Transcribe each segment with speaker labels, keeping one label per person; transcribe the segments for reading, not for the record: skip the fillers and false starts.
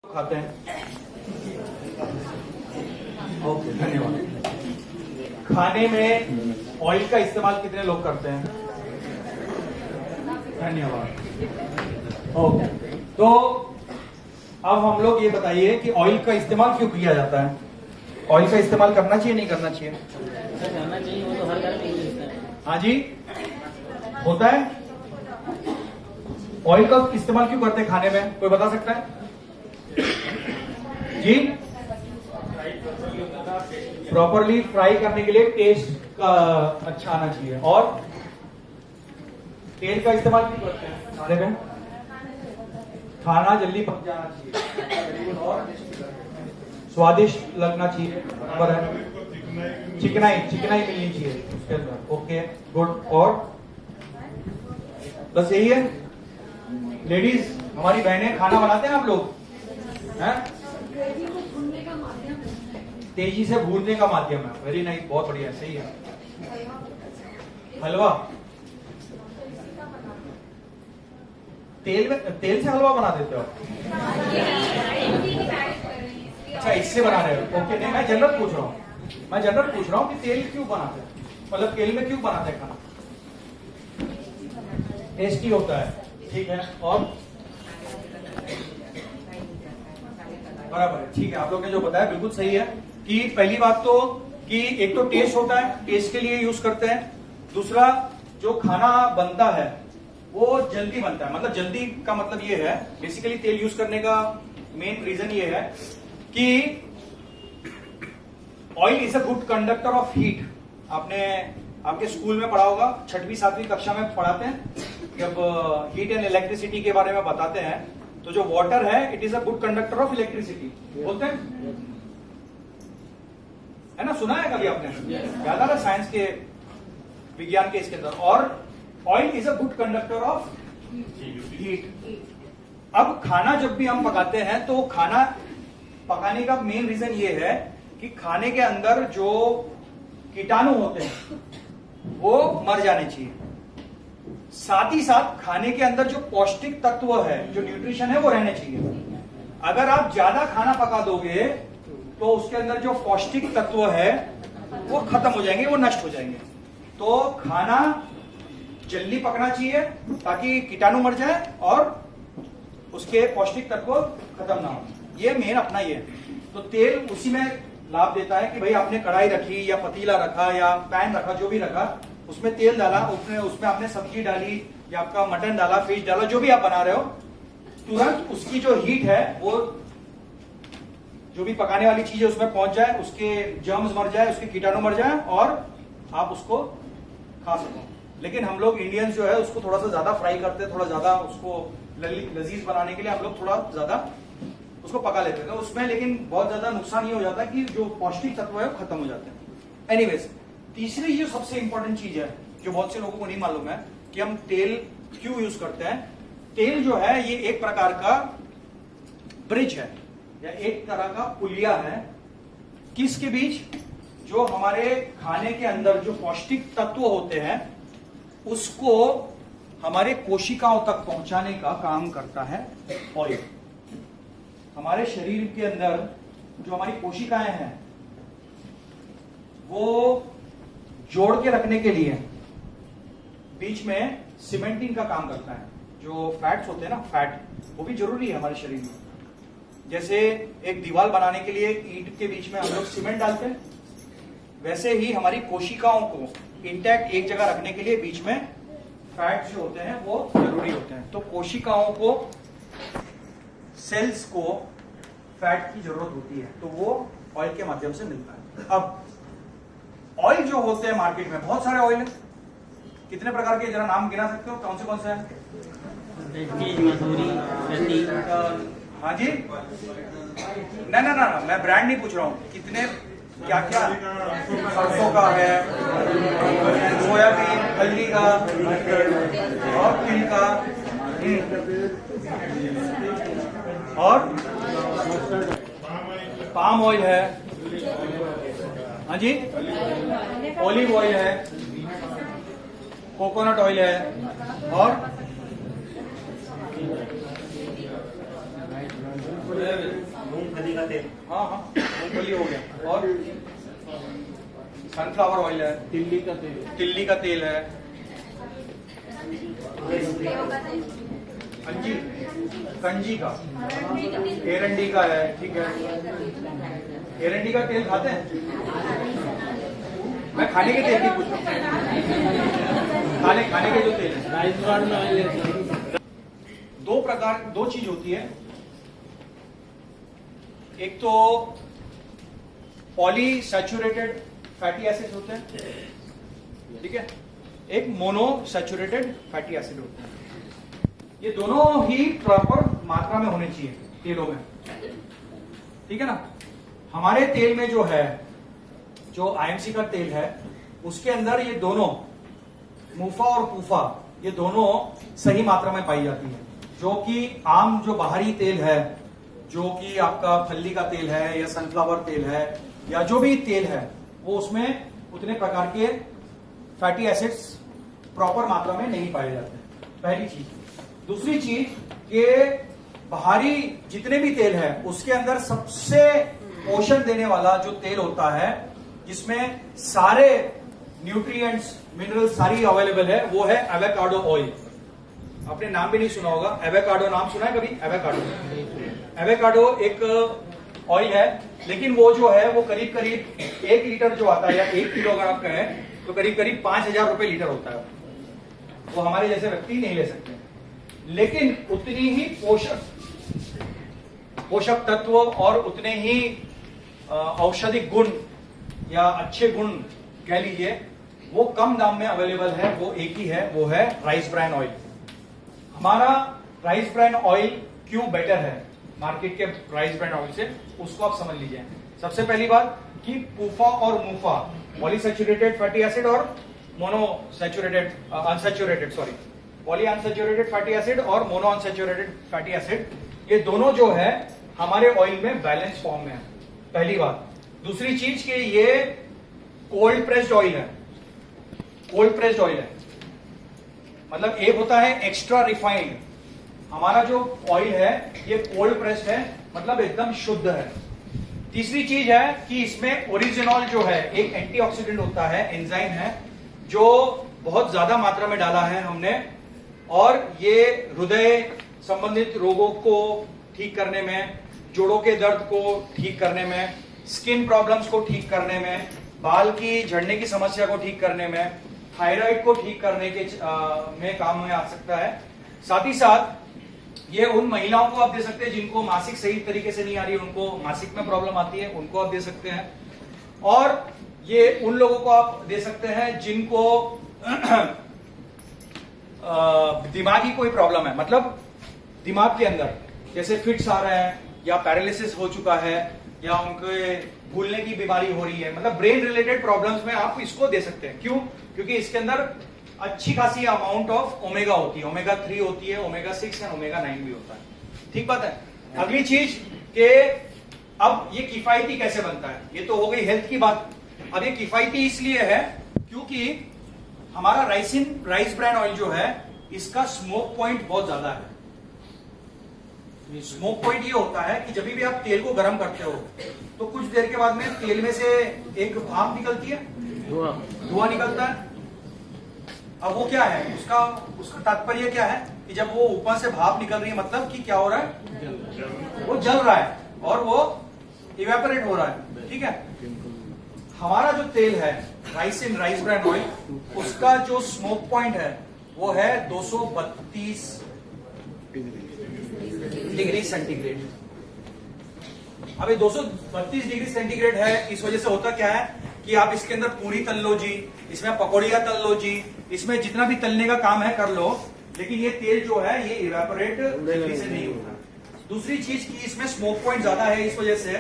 Speaker 1: खाते हैं। ओके, धन्यवाद। खाने में ऑयल का इस्तेमाल कितने लोग करते हैं? धन्यवाद। ओके, तो अब हम लोग ये बताइए कि ऑयल का इस्तेमाल क्यों किया जाता है? ऑयल का इस्तेमाल करना चाहिए नहीं करना चाहिए?
Speaker 2: करना चाहिए, वो तो हर घर में यूज होता है।
Speaker 1: हाँ जी, होता है। ऑयल का इस्तेमाल क्यों करते हैं खाने में, कोई बता सकता है जी? प्रॉपरली फ्राई करने के लिए टेस्ट का अच्छा आना चाहिए। और तेल का इस्तेमाल क्यों करते हैं खाने में? खाना जल्दी पक जाना चाहिए और स्वादिष्ट लगना चाहिए। बराबर है। चिकनाई मिलनी चाहिए उसके अंदर। Okay, good. और बस यही है। लेडीज, हमारी बहनें खाना बनाते हैं आप लोग हैं? तेजी से भूनने का माध्यम है। वेरी नाइस, बहुत बढ़िया, सही है। हलवा, तेल से हलवा बना देते हो? अच्छा, इससे बना रहे हो। ओके, नहीं, मैं जनरल पूछ रहा हूँ कि तेल क्यों बनाते हैं, मतलब तेल में क्यों बनाते हैं खाना? टेस्टी होता है, ठीक है। और बराबर है, ठीक है। आप लोग ने जो बताया बिल्कुल सही है कि पहली बात तो कि एक तो टेस्ट होता है, टेस्ट के लिए यूज करते हैं। दूसरा, जो खाना बनता है वो जल्दी बनता है। मतलब जल्दी का मतलब ये है, बेसिकली तेल यूज करने का मेन रीजन ये है कि oil is a good conductor of heat. आपने आपके स्कूल में पढ़ा होगा, 6वीं 7वीं कक्षा में पढ़ाते हैं, जब हीट एंड इलेक्ट्रिसिटी के बारे में बताते हैं, तो जो वाटर है it is a good conductor of electricity बोलते हैं, है ना? सुना है कभी आपने? याद आ रहा साइंस के, विज्ञान के इसके अंदर। और oil is a good conductor of heat. अब खाना जब भी हम पकाते हैं तो खाना पकाने का मेन रीजन ये है कि खाने के अंदर जो कीटाणु होते हैं वो मर जाने चाहिए। साथ ही साथ खाने के अंदर जो पौष्टिक तत्व है, जो न्यूट्रिशन है, वो रहने चाहिए। अगर आप ज्यादा खाना पका दोगे तो उसके अंदर जो पौष्टिक तत्व है वो खत्म हो जाएंगे, वो नष्ट हो जाएंगे। तो खाना जल्दी पकना चाहिए ताकि कीटाणु मर जाए और उसके पौष्टिक तत्व खत्म ना हो। ये मेन अपना ये। तो तेल उसी में लाभ देता है कि भाई आपने कढ़ाई रखी या पतीला रखा या पैन रखा, जो भी रखा, उसमें तेल डाला, उसमें आपने सब्जी डाली या आपका मटन डाला, फिश डाला, जो भी आप बना रहे हो, तुरंत उसकी जो हीट है वो जो भी पकाने वाली चीज है उसमें पहुंच जाए, उसके जर्म्स मर जाए, उसके कीटाणु मर जाए और आप उसको खा सको। लेकिन हम लोग इंडियंस जो है उसको थोड़ा सा ज्यादा फ्राई करते हैं, थोड़ा ज्यादा उसको लजीज बनाने के लिए हम लोग थोड़ा ज्यादा उसको पका लेते हैं, तो उसमें लेकिन बहुत ज्यादा नुकसान ये हो जाता है कि जो पौष्टिक तत्व है वो खत्म हो जाते हैं। एनीवेज, तीसरी जो सबसे इंपॉर्टेंट चीज है जो बहुत से लोगों को नहीं मालूम है कि हम तेल क्यों यूज करते हैं। तेल जो है ये एक प्रकार का ब्रिज है या एक तरह का पुलिया है, किसके बीच? जो हमारे खाने के अंदर जो पौष्टिक तत्व होते हैं उसको हमारे कोशिकाओं तक पहुंचाने का काम करता है ऑयल। हमारे शरीर के अंदर जो हमारी कोशिकाएं हैं वो जोड़ के रखने के लिए बीच में सीमेंटिंग का काम करता है। जो फैट्स होते हैं ना, फैट, वो भी जरूरी है हमारे शरीर में। जैसे एक दीवार बनाने के लिए ईंट के बीच में हम लोग सीमेंट डालते हैं, वैसे ही हमारी कोशिकाओं को इंटैक्ट एक जगह रखने के लिए बीच में फैट जो होते हैं वो जरूरी होते हैं। तो कोशिकाओं को, सेल्स को फैट की जरूरत होती है, तो वो ऑयल के माध्यम से मिलता है। अब ऑयल जो होते हैं मार्केट में, बहुत सारे ऑयल है। कितने प्रकार के, जरा नाम गिना सकते हो? कौन से हैं? हाँ जी, ना, मैं ब्रांड नहीं पूछ रहा हूँ। कितने, क्या क्या? सरसों का है, सोयाबीन, हल्दी का और तिल का और पाम ऑयल है। हाँ जी, ऑलिव ऑयल है, कोकोनट ऑयल है और
Speaker 3: मूंगफली का तेल।
Speaker 1: हाँ हाँ, मूंगफली हो गया। और सनफ्लावर ऑयल है,
Speaker 2: तिल्ली का तेल,
Speaker 1: तिल्ली का तेल है, अंजीर, कंजी का, एरंडी का है, ठीक है। एरंडी का तेल खाते हैं? मैं खाने के तेल की पूछ रहा हूँ, खाने के जो तेल है।
Speaker 2: राइस ब्रांड में ऑयल लेते हैं।
Speaker 1: दो चीज होती है, एक तो पॉलीसैचुरेटेड फैटी एसिड्स होते हैं, ठीक है, एक मोनोसैचुरेटेड फैटी एसिड होते हैं। ये दोनों ही प्रॉपर मात्रा में होने चाहिए तेलों में, ठीक है ना। हमारे तेल में जो है, जो आईएमसी का तेल है, उसके अंदर ये दोनों मुफा और पूफा, ये दोनों सही मात्रा में पाई जाती है। जो कि आम जो बाहरी तेल है, जो कि आपका फल्ली का तेल है या सनफ्लावर तेल है या जो भी तेल है, वो उसमें उतने प्रकार के फैटी एसिड्स प्रॉपर मात्रा में नहीं पाए जाते, पहली चीज। दूसरी चीज कि बाहरी जितने भी तेल है उसके अंदर सबसे पोषण देने वाला जो तेल होता है, जिसमें सारे न्यूट्रिएंट्स मिनरल्स सारी अवेलेबल है, वो है एवोकाडो ऑयल। आपने नाम भी नहीं सुना होगा, एवोकाडो नाम सुना है कभी? एवोकाडो एक ऑयल है, लेकिन वो जो है वो करीब करीब 1 लीटर जो आता है या 1 किलो अगर आप कहें तो करीब करीब 5,000 रुपए लीटर होता है। वो हमारे जैसे व्यक्ति नहीं ले सकते, लेकिन उतनी ही पोषक तत्व और उतने ही औषधि गुण या अच्छे गुण कह लीजिए, वो कम दाम में अवेलेबल है। वो एक ही है, वो है राइस ब्रान ऑयल। हमारा राइस ब्रान ऑयल क्यों बेटर है मार्केट के राइस ब्रान ऑयल से, उसको आप समझ लीजिए। सबसे पहली बात कि पूफा और मूफा, पॉलीसैचुरेटेड फैटी एसिड और monosaturated unsaturated sorry poly unsaturated fatty acid और मोनो अनसैचुरेटेड फैटी एसिड, ये दोनों जो है हमारे ऑयल में बैलेंस फॉर्म में है, पहली बात। दूसरी चीज कि ये कोल्ड प्रेस्ड ऑयल है। कोल्ड प्रेस्ड ऑयल है मतलब एक होता है एक्स्ट्रा रिफाइंड, हमारा जो ऑयल है ये कोल्ड प्रेस्ड है, मतलब एकदम शुद्ध है। तीसरी चीज है कि इसमें ओरिजिनॉल जो है एक एंटीऑक्सीडेंट होता है, एंजाइम है, जो बहुत ज्यादा मात्रा में डाला है हमने, और ये हृदय संबंधित रोगों को ठीक करने में, जोड़ों के दर्द को ठीक करने में, स्किन प्रॉब्लम्स को ठीक करने में, बाल की झड़ने की समस्या को ठीक करने में, थायराइड को ठीक करने के में काम में आ सकता है। साथ ही साथ ये उन महिलाओं को आप दे सकते हैं जिनको मासिक सही तरीके से नहीं आ रही है, उनको मासिक में प्रॉब्लम आती है, उनको आप दे सकते हैं। और ये उन लोगों को आप दे सकते हैं जिनको दिमागी कोई प्रॉब्लम है, मतलब दिमाग के अंदर जैसे फिट्स आ रहे हैं या पैरालिसिस हो चुका है या उनके भूलने की बीमारी हो रही है, मतलब ब्रेन रिलेटेड प्रॉब्लम्स में आप इसको दे सकते हैं। क्यों? क्योंकि इसके अंदर अच्छी खासी अमाउंट ऑफ ओमेगा होती है, ओमेगा 3 होती है, ओमेगा 6 एंड ओमेगा 9 भी होता है। ठीक बात है। अगली चीज के अब ये किफायती कैसे बनता है, ये तो हो गई हेल्थ की बात। अब ये किफायती इसलिए है क्योंकि हमारा राइस ब्रान ऑयल जो है इसका स्मोक पॉइंट बहुत ज्यादा है। स्मोक पॉइंट ये होता है कि जब भी आप तेल को गर्म करते हो तो कुछ देर के बाद में तेल में से एक भाप निकलती है, धुआं निकलता है। अब वो क्या है, उसका तात्पर्य क्या है कि जब वो ऊपर से भाप निकल रही है, मतलब कि क्या हो रहा है, वो जल रहा है और वो इवेपोरेट हो रहा है। ठीक है। हमारा जो तेल है राइस ब्रान ऑयल, उसका जो स्मोक पॉइंट है वो है 232 डिग्री सेंटीग्रेड। अब ये 232 डिग्री सेंटीग्रेड है, इस वजह से होता क्या है कि आप इसके अंदर पूरी तल लो जी, इसमें पकौड़ियां तल लो जी, इसमें जितना भी तलने का काम है कर लो, लेकिन ये तेल जो है ये इवेपोरेट जल्दी से नहीं होता। दूसरी चीज की इसमें स्मोक पॉइंट ज्यादा है, इस वजह से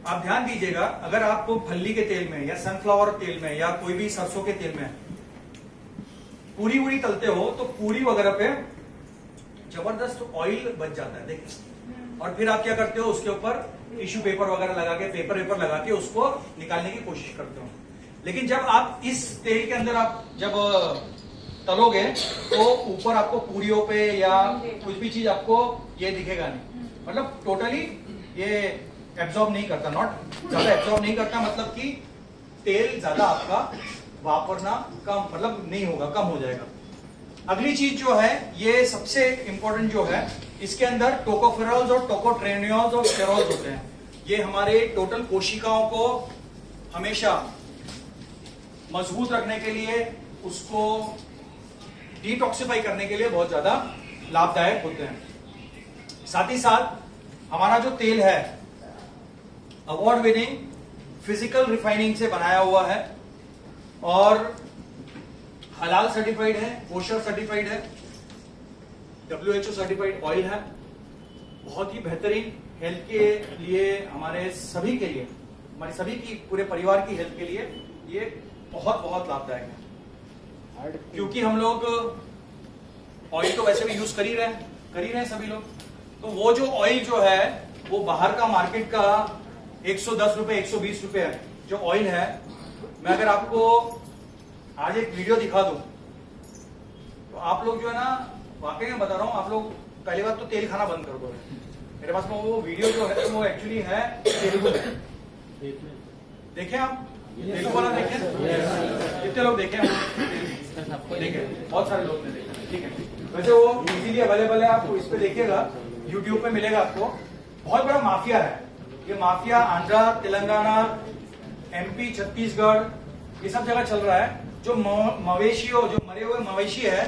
Speaker 1: आप ध्यान दीजिएगा, अगर आप फल्ली के तेल में या सनफ्लावर तेल में या कोई भी सरसों के तेल में पूरी वूरी तलते हो तो पूरी वगैरह पे जबरदस्त ऑयल बच जाता है, देखिए। और फिर आप क्या करते हो, उसके ऊपर टिश्यू पेपर वगैरह लगा के, पेपर लगा के उसको निकालने की कोशिश करते हो। लेकिन जब आप इस तेल के अंदर आप जब तलोगे तो ऊपर आपको पूरियों पे या कुछ भी चीज आपको ये दिखेगा नहीं, मतलब टोटली ये एब्जॉर्ब नहीं करता, नॉट ज्यादा एब्जॉर्ब नहीं करता, मतलब कि तेल ज्यादा आपका वापरना कम, मतलब नहीं होगा, कम हो जाएगा। अगली चीज जो है, ये सबसे इंपॉर्टेंट जो है, इसके अंदर टोकोफेरॉल्स और टोकोट्रेनियोल्स और स्टेरॉल्स होते हैं। ये हमारे टोटल कोशिकाओं को हमेशा मजबूत रखने के लिए, उसको डिटॉक्सिफाई करने के लिए बहुत ज्यादा लाभदायक होते हैं। साथ ही साथ हमारा जो तेल है अवार्ड विनिंग फिजिकल रिफाइनिंग से बनाया हुआ है और हलाल सर्टिफाइड है, कोशर सर्टिफाइड है, WHO सर्टिफाइड ऑयल है। बहुत ही बेहतरीन हेल्थ के लिए, हमारे सभी के लिए, हमारे सभी की पूरे परिवार की हेल्थ के लिए ये बहुत बहुत लाभदायक है। क्योंकि हम लोग ऑयल तो वैसे भी यूज कर ही रहे हैं सभी लोग। तो वो जो ऑयल जो है वो बाहर का मार्केट का 110 रुपए 120 रुपए है जो ऑयल है। मैं अगर आपको आज एक वीडियो दिखा दूं तो आप लोग जो है ना, वाकई में बता रहा हूं, आप लोग पहली बात तो तेल खाना बंद कर दो। मेरे पास में वो वीडियो जो है वो एक्चुअली है तेलुगु में। देखें आप तेलुगु वाला, देखें कितने लोग देखे देखें, बहुत सारे लोग ने देखा, ठीक है। वैसे वो इजीली अवेलेबल है, आपको इस पे देखिएगा, यूट्यूब पे मिलेगा आपको। बहुत बड़ा माफिया है ये। माफिया आंध्रा, तेलंगाना, MP, छत्तीसगढ़, ये सब जगह चल रहा है। जो मवेशियों, जो मरे हुए मवेशी है,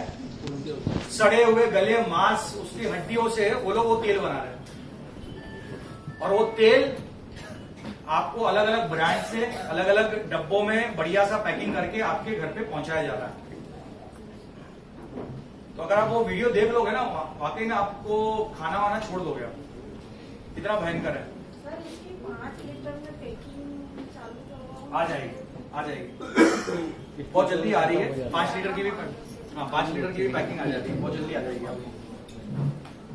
Speaker 1: सड़े हुए गले मांस, उसकी हड्डियों से वो लोग वो तेल बना रहे हैं। और वो तेल आपको अलग अलग ब्रांड से अलग अलग डब्बों में बढ़िया सा पैकिंग करके आपके घर पे पहुंचाया जा रहा है। तो अगर आप वो वीडियो देख लोगे ना, वाकई में आपको खाना वाना छोड़ दोगे आप, कितना भयंकर है।
Speaker 3: सर, इसकी 5 लीटर में पैकिंग चालू करवाओ।
Speaker 1: आ जाएगी बहुत जल्दी आ रही है। 5 लीटर की भी, हाँ 5 लीटर की भी पैकिंग आ जाती है, बहुत जल्दी आ जाएगी आपको।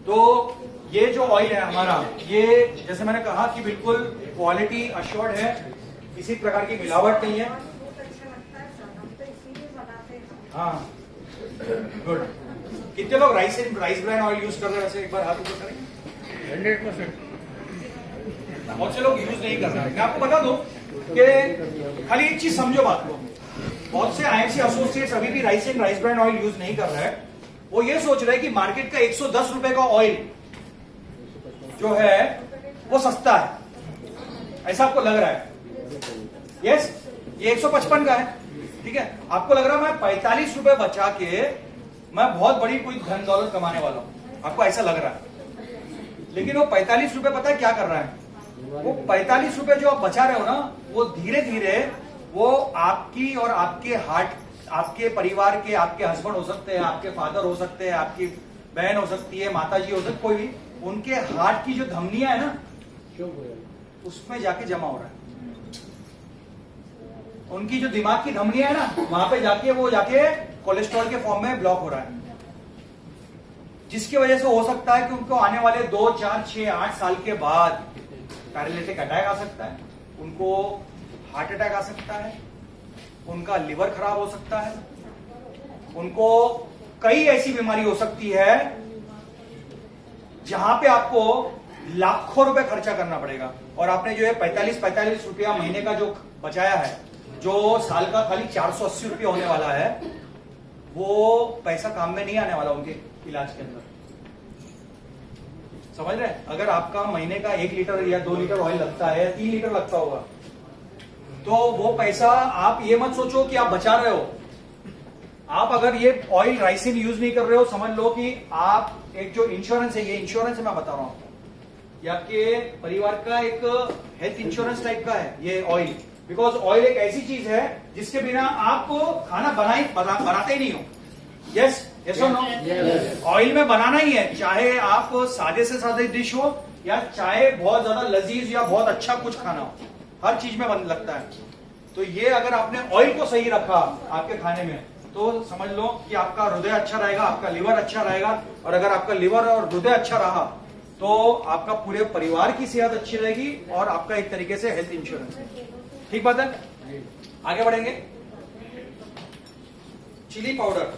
Speaker 1: तो ये जो ऑयल है हमारा, ये जैसे मैंने कहा कि बिल्कुल क्वालिटी अश्योर्ड है, किसी प्रकार की मिलावट नहीं है।
Speaker 3: बहुत अच्छा लगता है सर, हम तो इसीलिए बनाते हैं।
Speaker 1: हाँ गुड। कितने लोग राइस ब्रांड ऑयल यूज कर रहे हैं वैसे, एक बार हाथ ऊपर करेंगे।
Speaker 2: 100%।
Speaker 1: बहुत से लोग यूज नहीं कर रहे हैं। मैं आपको बता दूं कि खाली एक चीज समझो बात को, बहुत से IMC एसोसिएट्स अभी भी राइस ब्रांड ऑयल यूज नहीं कर रहे हैं। वो ये सोच रहे हैं कि मार्केट का 110 रुपए का ऑयल जो है वो सस्ता है, ऐसा आपको लग रहा है। यस, ये 155 का है, ठीक है। आपको लग रहा है मैं 45 रुपए बचा के मैं बहुत बड़ी कोई धन दौलत कमाने वाला हूं, आपको ऐसा लग रहा है। लेकिन वो 45 रुपए पता है क्या कर रहा है? वो 45 रुपए जो आप बचा रहे हो ना, वो धीरे धीरे वो आपकी और आपके आपके परिवार के, आपके हस्बैंड हो सकते हैं, आपके फादर हो सकते हैं, आपकी बहन हो सकती है, माताजी हो सकती है, कोई भी, उनके हार्ट की जो धमनियां है ना, उसमें जाके जमा हो रहा है। उनकी जो दिमाग की धमनियां है ना, वहां पे जाके वो जाके कोलेस्ट्रॉल के फॉर्म में ब्लॉक हो रहा है, जिसकी वजह से हो सकता है कि उनको आने वाले 2, 4, 6, 8 साल के बाद पैरालिटिक अटैक आ सकता है, उनको हार्ट अटैक आ सकता है, उनका लिवर खराब हो सकता है, उनको कई ऐसी बीमारी हो सकती है जहां पे आपको लाखों रुपए खर्चा करना पड़ेगा। और आपने जो है 45 रुपया महीने का जो बचाया है, जो साल का खाली 480 रुपया होने वाला है, वो पैसा काम में नहीं आने वाला उनके इलाज के अंदर। समझ रहे? अगर आपका महीने का 1 लीटर या 2 लीटर ऑयल लगता है, 3 लीटर लगता होगा, तो वो पैसा आप ये मत सोचो कि आप बचा रहे हो। आप अगर ये ऑयल राइसिन यूज नहीं कर रहे हो, समझ लो कि आप एक जो इंश्योरेंस है, ये इंश्योरेंस है, मैं बता रहा हूं आपको, या आपके परिवार का एक हेल्थ इंश्योरेंस टाइप का है ये ऑयल। बिकॉज ऑयल एक ऐसी चीज है जिसके बिना आप खाना बनाते ही नहीं हो। यस, यस और नो? ऑयल में बनाना ही है, चाहे आप सादे से सादे डिश हो या चाहे बहुत ज्यादा लजीज या बहुत अच्छा कुछ खाना हो, हर चीज में बन लगता है। तो ये अगर आपने ऑयल को सही रखा आपके खाने में, तो समझ लो कि आपका हृदय अच्छा रहेगा, आपका लिवर अच्छा रहेगा। और अगर आपका लिवर और हृदय अच्छा रहा तो आपका पूरे परिवार की सेहत अच्छी रहेगी और आपका एक तरीके से हेल्थ इंश्योरेंस है। ठीक बात है? आगे बढ़ेंगे। Chilli powder,